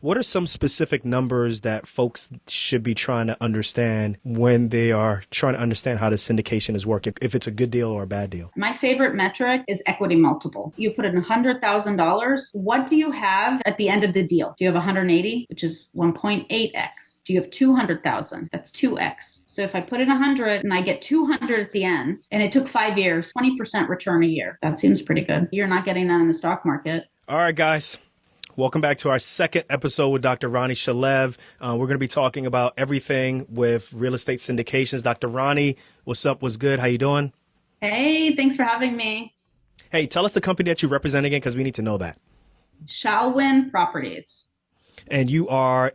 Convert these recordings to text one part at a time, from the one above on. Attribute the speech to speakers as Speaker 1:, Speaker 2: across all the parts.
Speaker 1: What are some specific numbers that folks should be trying to understand when they are trying to understand how the syndication is working, if it's a good deal or a bad deal?
Speaker 2: My favorite metric is equity multiple. You put in $100,000. What do you have at the end of the deal? Do you have 180, which is 1.8x? Do you have 200,000? That's 2x. So if I put in 100 and I get 200 at the end, and it took 5 years, 20% return a year, that seems pretty good. You're not getting that in the stock market.
Speaker 1: All right, guys. Welcome back to our second episode with Dr. Ronnie Shalev. We're going to be talking about everything with real estate syndications. Dr. Ronnie, what's up? What's good? How you doing?
Speaker 2: Hey, thanks for having me.
Speaker 1: Hey, tell us the company that you represent again, because we need to know that.
Speaker 2: Shalwin Properties.
Speaker 1: And you are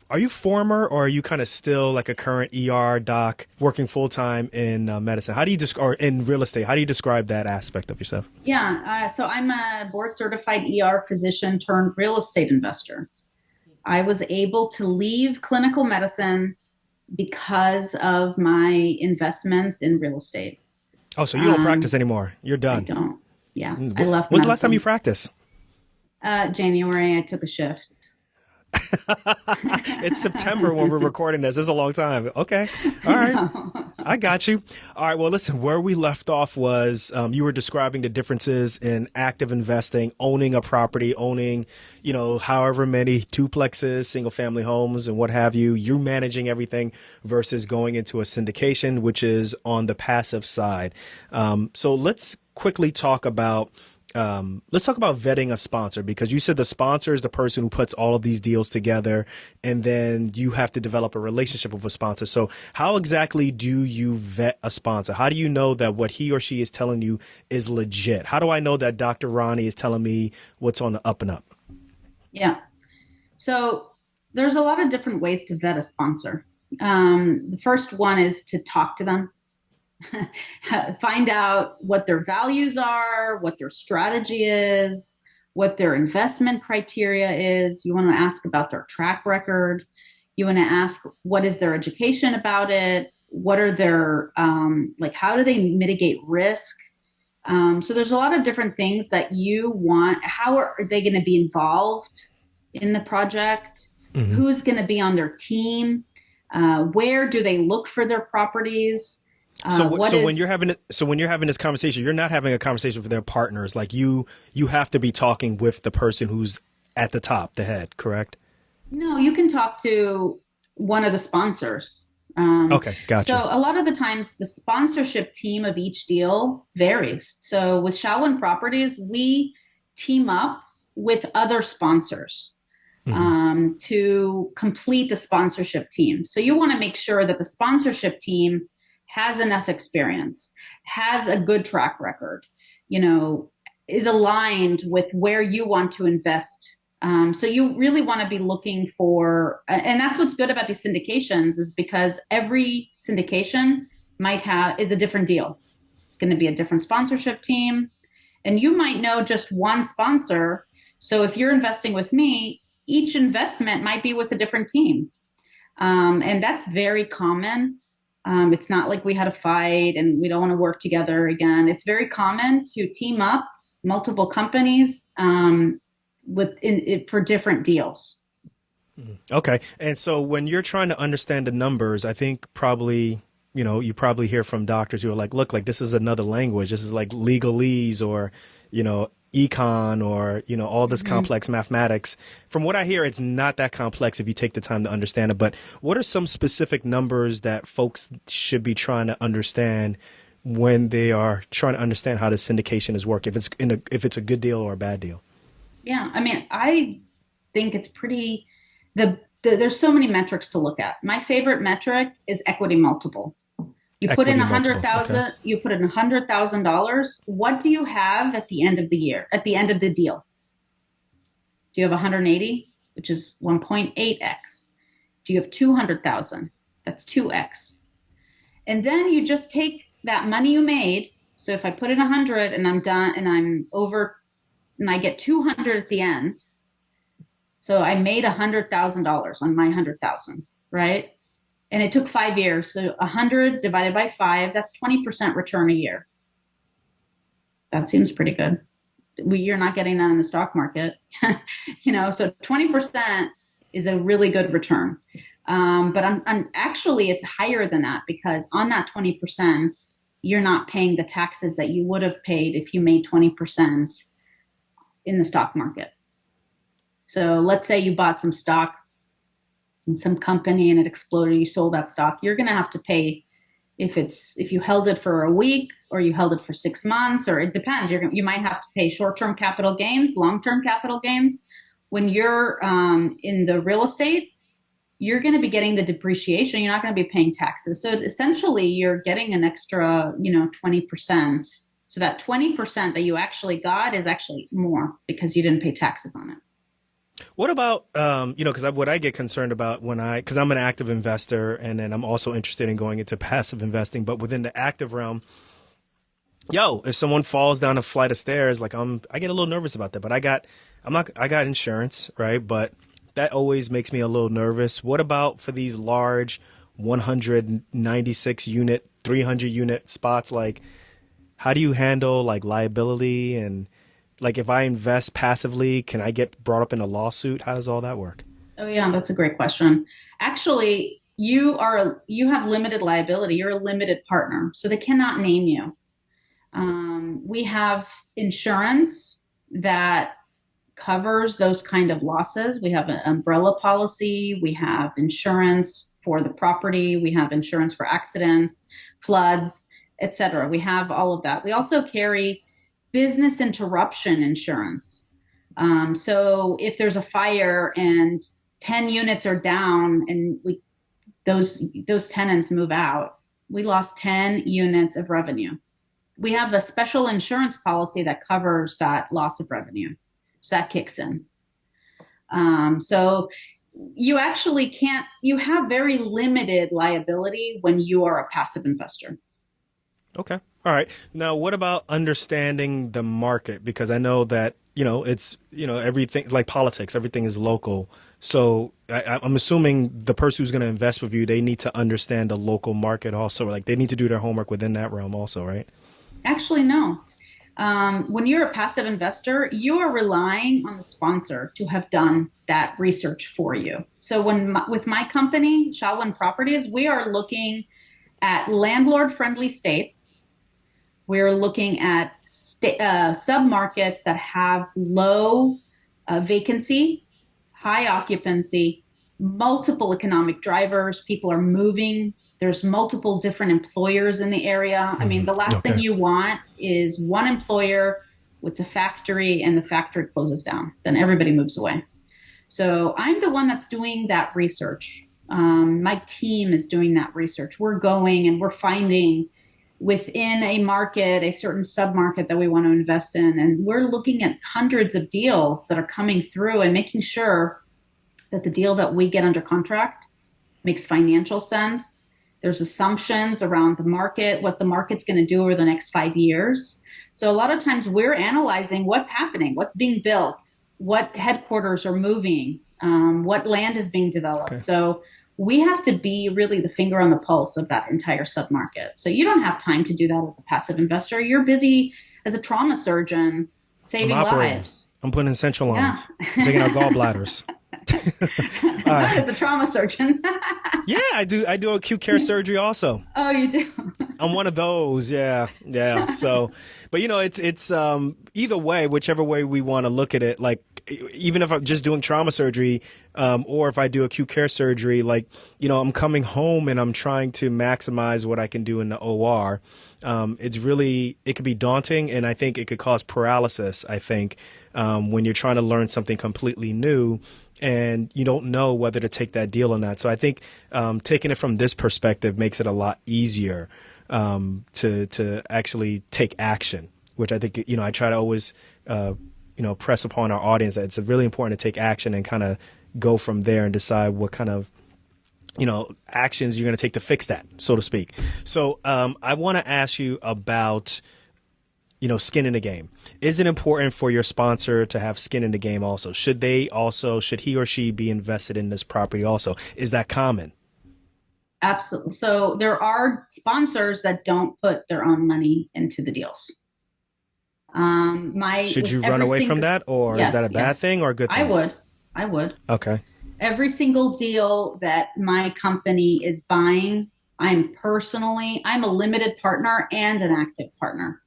Speaker 1: are you former, or are you kind of still like a current ER doc working full time in medicine? How do you or in real estate? How do you describe that aspect of yourself?
Speaker 2: Yeah, so I'm a board certified ER physician turned real estate investor. I was able to leave clinical medicine because of my investments in real estate.
Speaker 1: Oh, so you don't practice anymore. You're
Speaker 2: I
Speaker 1: done.
Speaker 2: don't. Yeah, I left
Speaker 1: When's the last time you
Speaker 2: medicine.
Speaker 1: practiced?
Speaker 2: January, I took a shift.
Speaker 1: It's September when we're recording this. This is a long time. Okay. All right. I got you. All right. Well, listen, where we left off was you were describing the differences in active investing, owning a property, owning, however many duplexes, single family homes and what have you. You're managing everything versus going into a syndication, which is on the passive side. So let's quickly talk about vetting a sponsor, because you said the sponsor is the person who puts all of these deals together, and then you have to develop a relationship with a sponsor. So how exactly do you vet a sponsor? How do you know that what he or she is telling you is legit? How do I know that Dr. Ronnie is telling me what's on the up and up?
Speaker 2: Yeah. So there's a lot of different ways to vet a sponsor. The first one is to talk to them. Find out what their values are, what their strategy is, what their investment criteria is. You want to ask about their track record. You want to ask what is their education about it? What are their, how do they mitigate risk? So there's a lot of different things that you want. How are they going to be involved in the project?
Speaker 1: Mm-hmm.
Speaker 2: Who's going to be on their team? Where do they look for their properties?
Speaker 1: When you're having this conversation, you're not having a conversation with their partners. Like you have to be talking with the person who's at the top, the head, correct?
Speaker 2: No, you can talk to one of the sponsors.
Speaker 1: Okay, gotcha.
Speaker 2: So a lot of the times the sponsorship team of each deal varies. So with Shalwin Properties, we team up with other sponsors to complete the sponsorship team. So you want to make sure that the sponsorship team has enough experience, has a good track record, is aligned with where you want to invest. So you really want to be looking for, and that's what's good about these syndications, is because every syndication is a different deal. It's going to be a different sponsorship team, and you might know just one sponsor. So if you're investing with me, each investment might be with a different team. And that's very common. It's not like we had a fight and we don't want to work together again. It's very common to team up multiple companies for different deals.
Speaker 1: Okay. And so when you're trying to understand the numbers, I think probably, you probably hear from doctors who are like, look, like this is another language. This is like legalese or, econ or, all this complex mathematics. From what I hear, it's not that complex if you take the time to understand it. But what are some specific numbers that folks should be trying to understand when they are trying to understand how the syndication is working, if it's a good deal or a bad deal?
Speaker 2: Yeah. I mean, I think it's pretty, there's so many metrics to look at. My favorite metric is equity multiple. You put in $100,000, you put in $100,000. What do you have at the end of the year, at the end of the deal? Do you have 180, which is 1.8x? Do you have 200,000? That's 2x. And then you just take that money you made. So if I put in 100 and I'm done and I'm over and I get 200 at the end. So I made $100,000 on my 100,000, right? And it took 5 years. So 100 divided by 5, that's 20% return a year. That seems pretty good. You're not getting that in the stock market. So 20% is a really good return. But actually, it's higher than that because on that 20%, you're not paying the taxes that you would have paid if you made 20% in the stock market. So let's say you bought some stock in some company and it exploded, you sold that stock, you're going to have to pay if you held it for a week or you held it for 6 months, or it depends. You might have to pay short-term capital gains, long-term capital gains. When you're in the real estate, you're going to be getting the depreciation. You're not going to be paying taxes. So essentially, you're getting an extra, 20%. So that 20% that you actually got is actually more because you didn't pay taxes on it.
Speaker 1: What about, because what I get concerned about because I'm an active investor and then I'm also interested in going into passive investing, but within the active realm, if someone falls down a flight of stairs, like I get a little nervous about that, but I got insurance, right? But that always makes me a little nervous. What about for these large 196 unit, 300 unit spots? Like, how do you handle like liability and like if I invest passively, can I get brought up in a lawsuit? How does all that work?
Speaker 2: Oh yeah, that's a great question. Actually, you have limited liability. You're a limited partner, so they cannot name you. We have insurance that covers those kind of losses. We have an umbrella policy. We have insurance for the property. We have insurance for accidents, floods, etc. We have all of that. We also carry business interruption insurance. So if there's a fire and 10 units are down and those tenants move out, we lost 10 units of revenue. We have a special insurance policy that covers that loss of revenue. So that kicks in. So you actually you have very limited liability when you are a passive investor.
Speaker 1: Okay. All right. Now, what about understanding the market? Because I know that, it's, everything like politics, everything is local. So I'm assuming the person who's going to invest with you, they need to understand the local market also. Like they need to do their homework within that realm also, right?
Speaker 2: Actually, no. When you're a passive investor, you are relying on the sponsor to have done that research for you. So with my company, Shalwin Properties, we are looking at landlord-friendly states. We're looking at submarkets that have low vacancy, high occupancy, multiple economic drivers. People are moving. There's multiple different employers in the area. I mean, the last thing you want is one employer with a factory and the factory closes down. Then everybody moves away. So I'm the one that's doing that research. My team is doing that research. We're going and we're finding within a market, a certain submarket that we want to invest in. And we're looking at hundreds of deals that are coming through and making sure that the deal that we get under contract makes financial sense. There's assumptions around the market, what the market's going to do over the next 5 years. So a lot of times we're analyzing what's happening, what's being built, what headquarters are moving, what land is being developed. Okay. So we have to be really the finger on the pulse of that entire submarket. So you don't have time to do that as a passive investor. You're busy as a trauma surgeon saving lives.
Speaker 1: I'm putting in central lines, taking out gallbladders.
Speaker 2: As a trauma surgeon.
Speaker 1: Yeah, I do acute care surgery also.
Speaker 2: Oh, you do?
Speaker 1: I'm one of those. Yeah. So, but it's either way, whichever way we want to look at it, like even if I'm just doing trauma surgery, or if I do acute care surgery, like, I'm coming home and I'm trying to maximize what I can do in the OR. It could be daunting, and I think it could cause paralysis, when you're trying to learn something completely new and you don't know whether to take that deal or not. So I think taking it from this perspective makes it a lot easier to actually take action, which I think, I try to always, press upon our audience that it's really important to take action and kind of go from there and decide what kind of, actions you're going to take to fix that, so to speak. So I want to ask you about, skin in the game. Is it important for your sponsor to have skin in the game also? Should he or she be invested in this property also? Is that common?
Speaker 2: Absolutely. So there are sponsors that don't put their own money into the deals.
Speaker 1: Should
Speaker 2: with
Speaker 1: you run
Speaker 2: every
Speaker 1: away from
Speaker 2: single,
Speaker 1: that, or is that a
Speaker 2: yes,
Speaker 1: bad
Speaker 2: yes,
Speaker 1: thing or a good
Speaker 2: I
Speaker 1: thing?
Speaker 2: would, I would.
Speaker 1: Okay.
Speaker 2: Every single deal that my company is buying, I'm a limited partner and an active partner.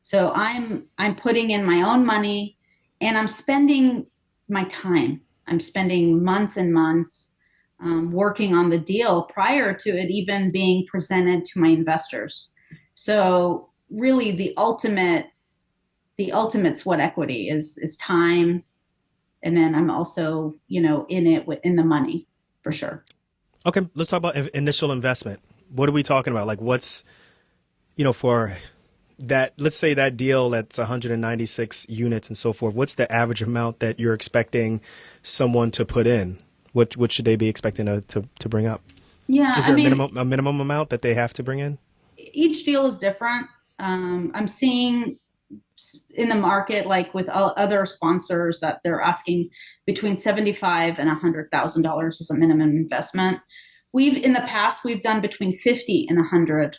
Speaker 2: So I'm putting in my own money and I'm spending my time. I'm spending months and months working on the deal prior to it even being presented to my investors. So really the ultimate sweat equity is time. And then I'm also, in it in the money for sure.
Speaker 1: Okay, let's talk about initial investment. What are we talking about? Like, what's, for that, let's say that deal that's 196 units and so forth, what's the average amount that you're expecting someone to put in? What should they be expecting to bring up?
Speaker 2: Yeah,
Speaker 1: Is
Speaker 2: I
Speaker 1: there a
Speaker 2: mean,
Speaker 1: minimum amount that they have to bring in?
Speaker 2: each deal is different. I'm seeing in the market, like with other sponsors, that they're asking between 75 and $100,000 as a minimum investment. In the past we've done between 50 and 100,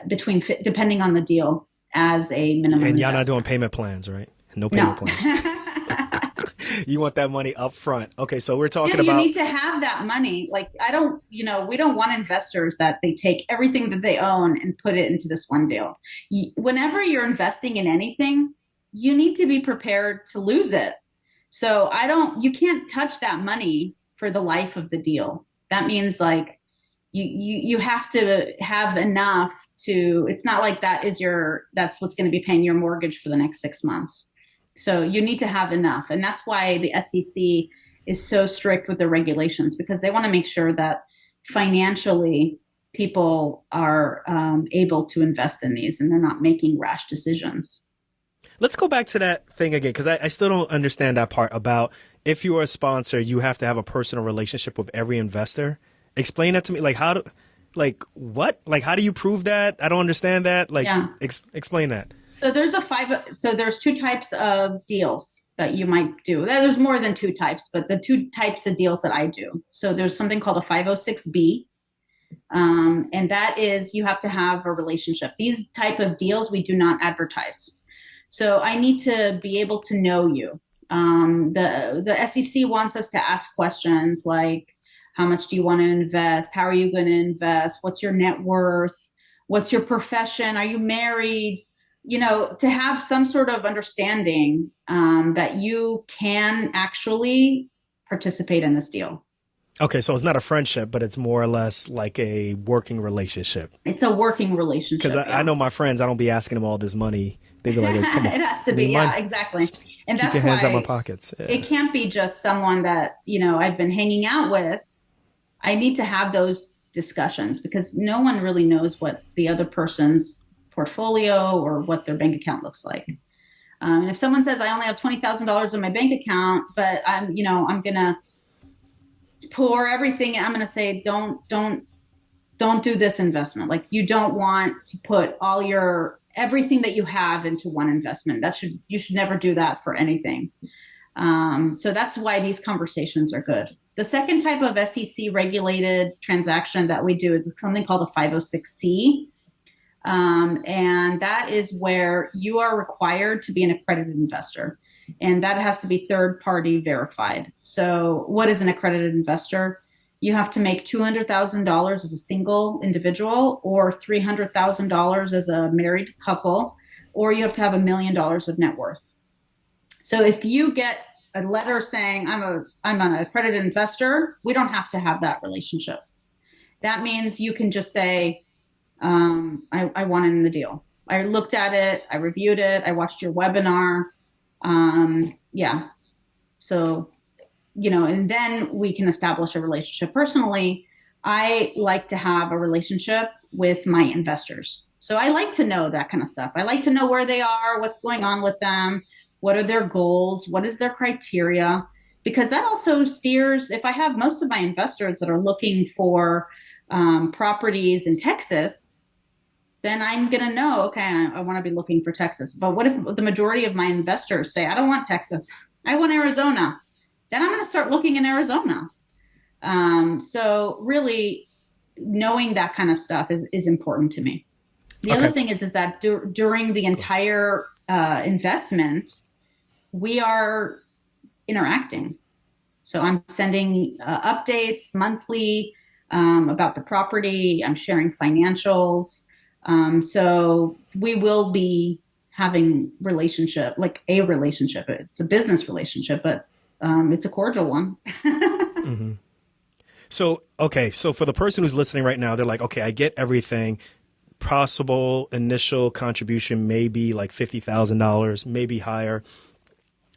Speaker 2: depending on the deal, as a minimum
Speaker 1: And y'all not doing
Speaker 2: investment.
Speaker 1: payment plans, right? No payment
Speaker 2: No.
Speaker 1: plans. You want that money up front. Okay, so we're
Speaker 2: Yeah,
Speaker 1: talking
Speaker 2: you
Speaker 1: about
Speaker 2: need to have that money. Like, we don't want investors that they take everything that they own and put it into this one deal. Whenever you're investing in anything, you need to be prepared to lose it. So you can't touch that money for the life of the deal. That means like you have to have enough to, it's not like that's what's going to be paying your mortgage for the next 6 months. So you need to have enough. And that's why the SEC is so strict with the regulations, because they want to make sure that financially people are able to invest in these and they're not making rash decisions.
Speaker 1: let's go back to that thing again because I still don't understand that part about if you're a sponsor, you have to have a personal relationship with every investor. Explain that to me. Like what? Like how do you prove that? I don't understand that. Like
Speaker 2: Yeah.
Speaker 1: explain that.
Speaker 2: So there's two types of deals that you might do. There's more than two types, but the two types of deals that I do. So there's something called a 506B, and that is you have to have a relationship. These type of deals we do not advertise. So I need to be able to know you. The SEC wants us to ask questions like, how much do you want to invest? How are you going to invest? What's your net worth? What's your profession? Are you married? To have some sort of understanding that you can actually participate in this deal.
Speaker 1: Okay, so it's not a friendship, but it's more or less like a working relationship.
Speaker 2: It's a working
Speaker 1: Because
Speaker 2: relationship,
Speaker 1: I
Speaker 2: yeah.
Speaker 1: know my friends, I don't be asking them all this money. They be like, "Come on,
Speaker 2: It has to
Speaker 1: I
Speaker 2: be,
Speaker 1: need
Speaker 2: yeah,
Speaker 1: money.
Speaker 2: exactly. And
Speaker 1: Keep your
Speaker 2: that's
Speaker 1: hands out my
Speaker 2: why
Speaker 1: pockets."
Speaker 2: it
Speaker 1: Yeah.
Speaker 2: can't be just someone that, I've been hanging out with. I need to have those discussions because no one really knows what the other person's portfolio or what their bank account looks like. And if someone says I only have $20,000 in my bank account, but I'm gonna pour everything, I'm gonna say don't do this investment. Like you don't want to put all your everything that you have into one investment. You should never do that for anything. So that's why these conversations are good. The second type of SEC regulated transaction that we do is something called a 506C. And that is where you are required to be an accredited investor. And that has to be third party verified. So, what is an accredited investor? You have to make $200,000 as a single individual, or $300,000 as a married couple, or you have to have $1 million of net worth. So if you get a letter saying I'm an accredited investor, we don't have to have that relationship. That means you can just say, I want in the deal. I looked at it, I reviewed it, I watched your webinar. Yeah. So, and then we can establish a relationship. Personally, I like to have a relationship with my investors. So I like to know that kind of stuff. I like to know where they are, what's going on with them, what are their goals, what is their criteria, because that also steers, if I have most of my investors that are looking for properties in Texas, then I'm going to know, okay, I want to be looking for Texas. But what if the majority of my investors say, I don't want Texas, I want Arizona? Then I'm going to start looking in Arizona. So really knowing that kind of stuff is important to me. The other
Speaker 1: Okay.
Speaker 2: thing is that during the entire investment, we are interacting. So I'm sending updates monthly about the property. I'm sharing financials. So we will be having relationship, like a relationship. It's a business relationship, but it's a cordial one.
Speaker 1: Hmm. So, okay. So for the person who's listening right now, they're like, okay, I get everything. Possible initial contribution may be like $50,000, maybe higher.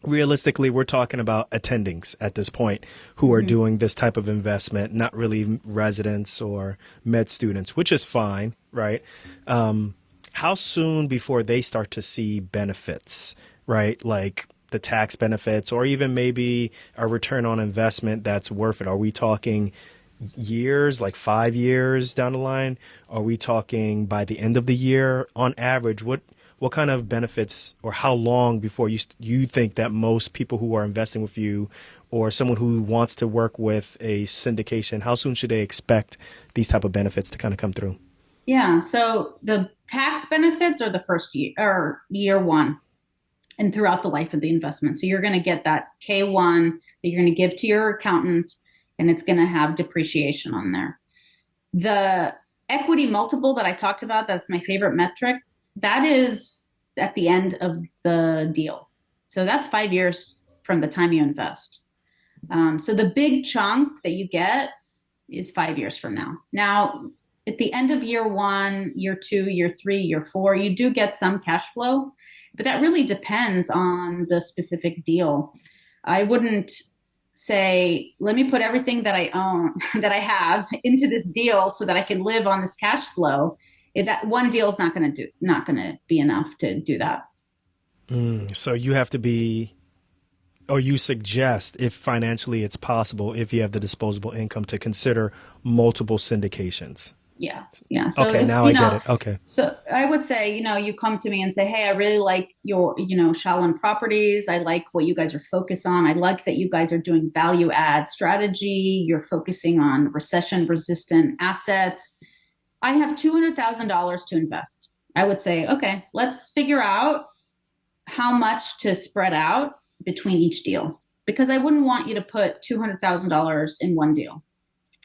Speaker 1: Realistically, we're talking about attendings at this point who are
Speaker 2: Mhm.
Speaker 1: doing this type of investment, not really residents or med students, which is fine, right? How soon before they start to see benefits, right? Like the tax benefits or even maybe a return on investment that's worth it? Are we talking years, like 5 years down the line? Are we talking by the end of the year? On average, what kind of benefits or how long before you think that most people who are investing with you or someone who wants to work with a syndication, how soon should they expect these type of benefits to kind of come through?
Speaker 2: Yeah. So the tax benefits are the first year or year one and throughout the life of the investment. So you're going to get that K1 that you're going to give to your accountant, and it's going to have depreciation on there. The equity multiple that I talked about, that's my favorite metric, that is at the end of the deal. So that's 5 years from the time you invest. So the big chunk that you get is 5 years from now. Now, at the end of year one, year two, year three, year four, you do get some cash flow, but that really depends on the specific deal. I wouldn't say, let me put everything that I own, that I have into this deal so that I can live on this cash flow. That one deal is not going to be enough to do that.
Speaker 1: So you have to be, or you suggest, if financially it's possible, if you have the disposable income, to consider multiple syndications.
Speaker 2: Yeah. Yeah. So
Speaker 1: Okay,
Speaker 2: if,
Speaker 1: now I get it. Okay.
Speaker 2: so I would say, you come to me and say, hey, I really like your, Shalwin Properties. I like what you guys are focused on. I like that you guys are doing value add strategy. You're focusing on recession resistant assets. I have $200,000 to invest. I would say, okay, let's figure out how much to spread out between each deal because I wouldn't want you to put $200,000 in one deal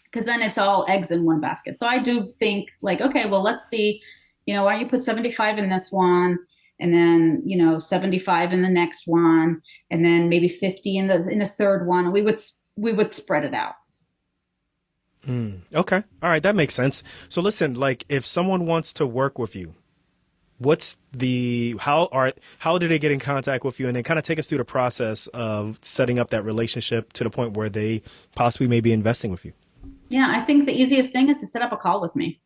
Speaker 2: because then it's all eggs in one basket. So I do think like, okay, well, let's see, why don't you put 75 in this one and then, 75 in the next one and then maybe 50 in the third one. We would spread it out.
Speaker 1: Okay. All right. That makes sense. So listen, like if someone wants to work with you, what's the how do they get in contact with you, and then kind of take us through the process of setting up that relationship to the point where they possibly may be investing with you?
Speaker 2: Yeah, I think the easiest thing is to set up a call with me.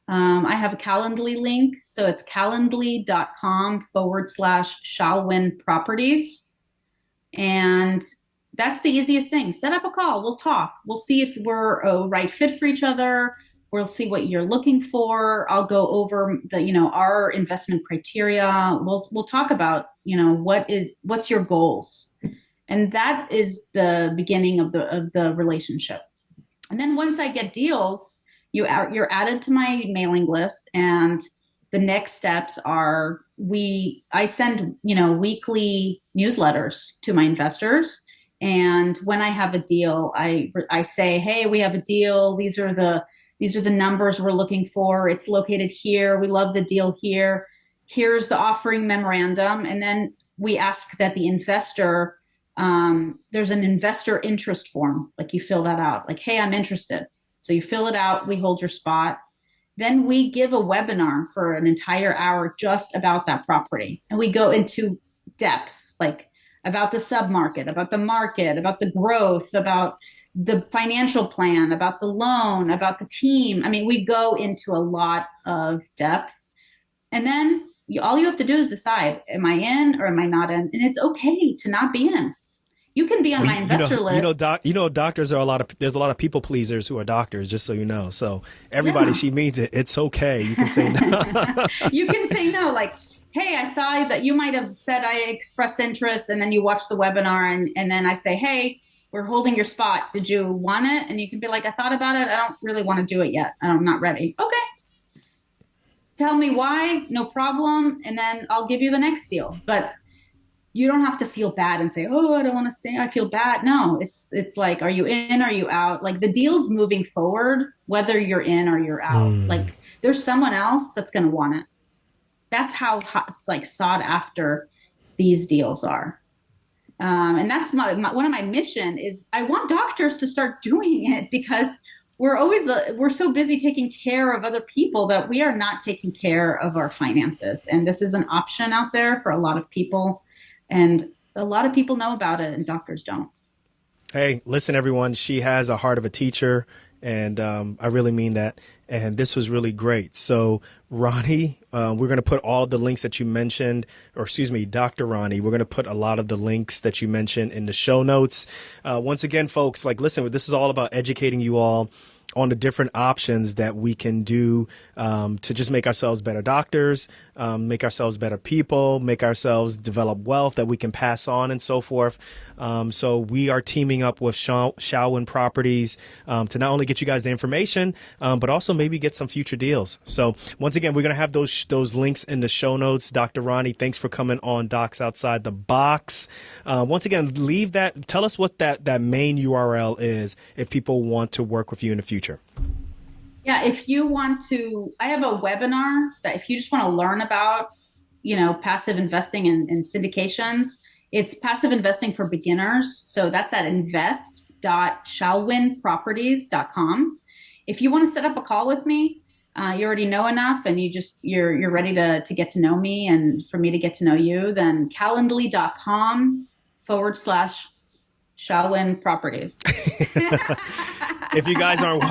Speaker 2: I have a Calendly link. So it's calendly.com/Shalwin Properties. And that's the easiest thing. Set up a call. We'll talk. We'll see if we're a right fit for each other. We'll see what you're looking for. I'll go over our investment criteria. We'll talk about, what's your goals. And that is the beginning of the relationship. And then once I get deals, you're added to my mailing list, and the next steps are I send weekly newsletters to my investors, and when I have a deal, I say, hey, we have a deal. These are the numbers we're looking for. It's located here. We love the deal here. Here's the offering memorandum, and then we ask that the investor there's an investor interest form. Like you fill that out. Like, hey, I'm interested. So you fill it out. We hold your spot. Then we give a webinar for an entire hour just about that property. And we go into depth, like about the submarket, about the market, about the growth, about the financial plan, about the loan, about the team. I mean, we go into a lot of depth. And then all you have to do is decide, am I in or am I not in? And it's okay to not be in. You can be on
Speaker 1: Well,
Speaker 2: my investor list.
Speaker 1: doctors are there's a lot of people pleasers who are doctors, just so you know. So everybody,
Speaker 2: Yeah.
Speaker 1: she means it. It's okay. You can say no.
Speaker 2: You can say no, like, hey, I saw that you might have said I expressed interest, and then you watch the webinar, and then I say, hey, we're holding your spot. Did you want it? And you can be like, I thought about it. I don't really want to do it yet. I'm not ready. Okay. tell me why, no problem, and then I'll give you the next deal. But you don't have to feel bad and say, "Oh, I don't want to say I feel bad." No, it's like, are you in? Are you out? Like the deal's moving forward, whether you're in or you're out.
Speaker 1: Mm.
Speaker 2: Like there's someone else that's going to want it. That's how like sought after these deals are. And that's one of my mission is I want doctors to start doing it because we're so busy taking care of other people that we are not taking care of our finances. And this is an option out there for a lot of people. And a lot of people know about it and doctors don't.
Speaker 1: Hey, listen, everyone, she has a heart of a teacher, and I really mean that. And this was really great. So, Ronnie, we're going to put all of the links that you mentioned, or excuse me, Dr. Ronnie, we're going to put a lot of the links that you mentioned in the show notes. Once again, folks, like, listen, this is all about educating you all on the different options that we can do to just make ourselves better doctors, make ourselves better people, make ourselves develop wealth that we can pass on and so forth. So we are teaming up with Shalwin Properties to not only get you guys the information, but also maybe get some future deals. So once again, we're going to have those links in the show notes. Dr. Ronnie, thanks for coming on Docs Outside the Box. Once again, tell us what that main URL is if people want to work with you in the future.
Speaker 2: Yeah, if you want to, I have a webinar that if you just want to learn about, passive investing and syndications, it's passive investing for beginners. So that's at invest.shalwinproperties.com. If you want to set up a call with me, you already know enough and you're ready to get to know me and for me to get to know you, then calendly.com/Shalwin Properties.
Speaker 1: If you guys aren't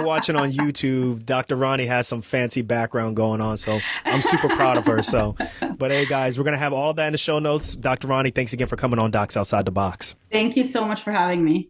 Speaker 1: watching on YouTube, Dr. Ronnie has some fancy background going on, so I'm super proud of her. So, but hey, guys, we're gonna have all that in the show notes. Dr. Ronnie, thanks again for coming on Docs Outside the Box.
Speaker 2: Thank you so much for having me.